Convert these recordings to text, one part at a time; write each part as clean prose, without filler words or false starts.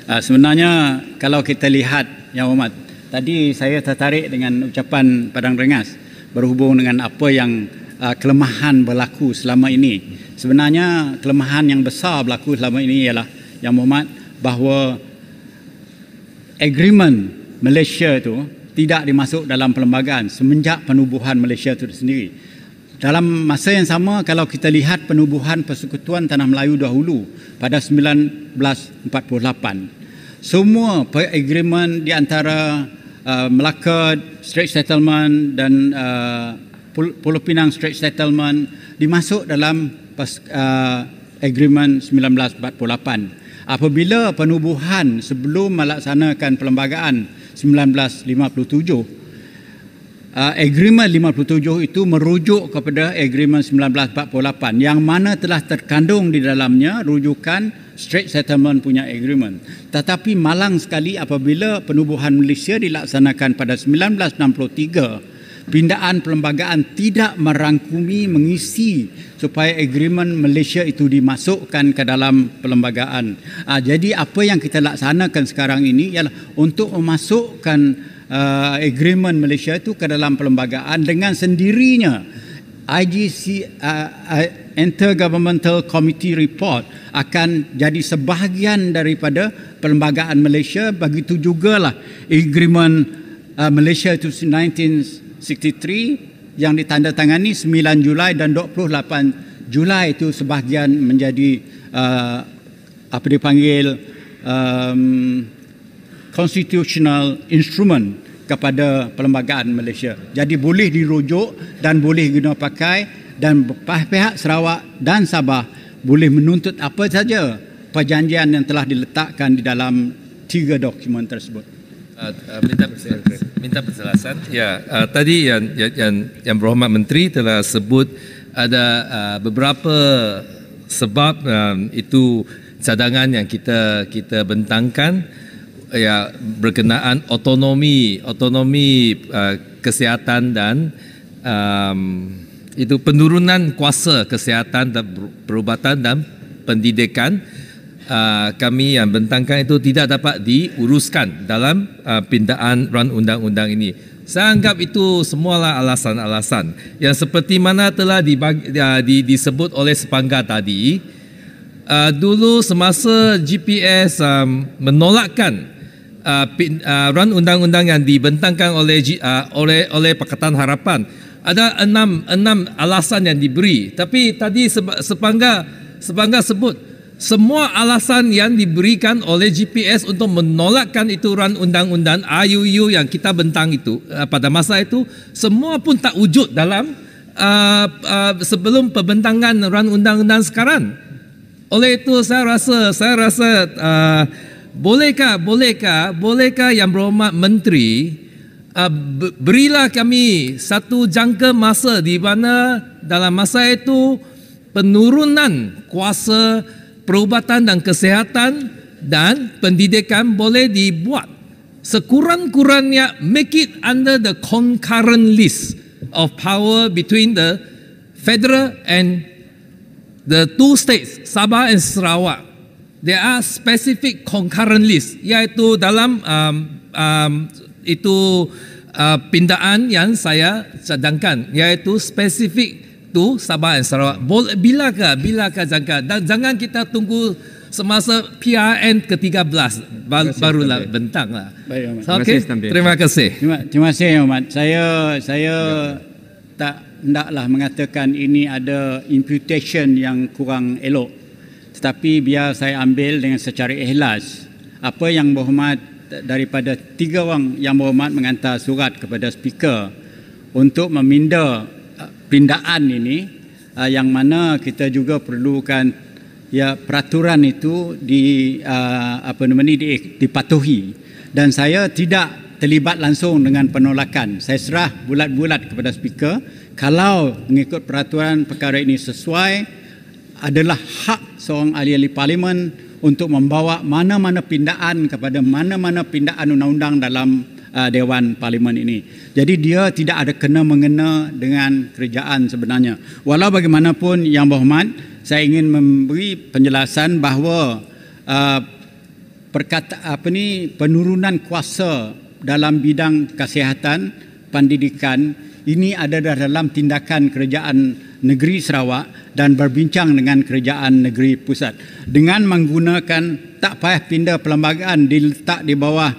Sebenarnya kalau kita lihat Yang Hormat, tadi saya tertarik dengan ucapan Padang Rengas berhubung dengan apa yang kelemahan berlaku selama ini. Sebenarnya kelemahan yang besar berlaku selama ini ialah Yang Hormat bahawa agreement Malaysia itu tidak dimasuk dalam perlembagaan semenjak penubuhan Malaysia itu sendiri. Dalam masa yang sama, kalau kita lihat penubuhan Persekutuan Tanah Melayu dahulu pada 1948, semua agreement di antara Melaka Strait Settlement dan Pulau Pinang Strait Settlement dimasuk dalam agreement 1948. Apabila penubuhan sebelum melaksanakan perlembagaan 1957, agreement 57 itu merujuk kepada agreement 1948 yang mana telah terkandung di dalamnya rujukan Strait Settlement punya agreement. Tetapi malang sekali apabila penubuhan Malaysia dilaksanakan pada 1963, pindaan perlembagaan tidak merangkumi mengisi supaya agreement Malaysia itu dimasukkan ke dalam perlembagaan. Jadi apa yang kita laksanakan sekarang ini ialah untuk memasukkan agreement Malaysia itu ke dalam perlembagaan dengan sendirinya. IGC Intergovernmental Committee Report akan jadi sebahagian daripada perlembagaan Malaysia. Begitu jugalah agreement Malaysia itu 1963 yang ditandatangani 9 Julai dan 28 Julai itu sebahagian menjadi apa dipanggil constitutional instrument kepada perlembagaan Malaysia. Jadi boleh dirujuk dan boleh guna pakai, dan pihak Sarawak dan Sabah boleh menuntut apa saja perjanjian yang telah diletakkan di dalam 3 dokumen tersebut. Minta penjelasan. Ya, tadi yang Berhormat Menteri telah sebut ada beberapa sebab itu cadangan yang kita bentangkan, ya, berkenaan otonomi kesihatan dan itu penurunan kuasa kesihatan dan perubatan dan pendidikan. Kami yang bentangkan itu tidak dapat diuruskan dalam pindaan run undang-undang ini. Saya anggap itu semualah alasan-alasan yang seperti mana telah disebut oleh sepanggar tadi. Dulu semasa GPS menolakkan run undang-undang yang dibentangkan oleh Pakatan Harapan, ada enam alasan yang diberi. Tapi tadi sepanggar sebut semua alasan yang diberikan oleh GPS untuk menolakkan itu run undang-undang IUU yang kita bentang itu pada masa itu, semua pun tak wujud dalam sebelum pembentangan run undang-undang sekarang. Oleh itu saya rasa bolehkah Yang Berhormat Menteri berilah kami satu jangka masa di mana dalam masa itu penurunan kuasa perubatan dan kesihatan dan pendidikan boleh dibuat. Sekurang-kurangnya make it under the concurrent list of power between the federal and the two states, Sabah and Sarawak. There are specific concurrent list, iaitu dalam pindaan yang saya cadangkan, iaitu spesifik tu Sabah dan Sarawak. Bilakah jangka? Dan jangan kita tunggu semasa PRN ke-13 barulah bentanglah. Baik, okay. Terima kasih. Terima kasih, Ahmad. Saya tak hendaklah mengatakan ini ada imputation yang kurang elok. Tetapi biar saya ambil dengan secara ikhlas apa yang Berhormat daripada 3 orang Yang Berhormat menghantar surat kepada speaker untuk meminda pindaan ini, yang mana kita juga perlukan peraturan itu dipatuhi, dan saya tidak terlibat langsung dengan penolakan. Saya serah bulat-bulat kepada speaker. Kalau mengikut peraturan perkara ini sesuai, adalah hak seorang ahli-ahli parlimen untuk membawa mana-mana pindaan kepada mana-mana pindaan undang-undang dalam Dewan Parlimen ini. Jadi dia tidak ada kena-mengena dengan kerajaan sebenarnya. Walau bagaimanapun Yang Berhormat, saya ingin memberi penjelasan bahawa penurunan kuasa dalam bidang kesihatan, pendidikan ini ada dalam tindakan kerajaan negeri Sarawak dan berbincang dengan kerajaan negeri pusat dengan menggunakan tak payah pindah perlembagaan, diletak di bawah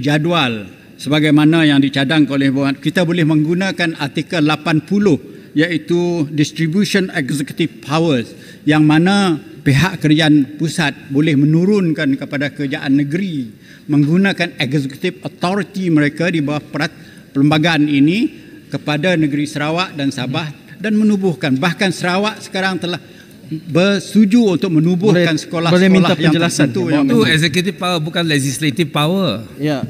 jadual sebagaimana yang dicadangkan oleh kita boleh menggunakan artikel 80 iaitu distribution executive powers yang mana pihak kerajaan pusat boleh menurunkan kepada kerajaan negeri menggunakan executive authority mereka di bawah perlembagaan ini kepada negeri Sarawak dan Sabah dan menubuhkan. Bahkan Sarawak sekarang telah bersetuju untuk menubuhkan sekolah-sekolah yang tertentu. Itu executive power bukan legislative power. Ya.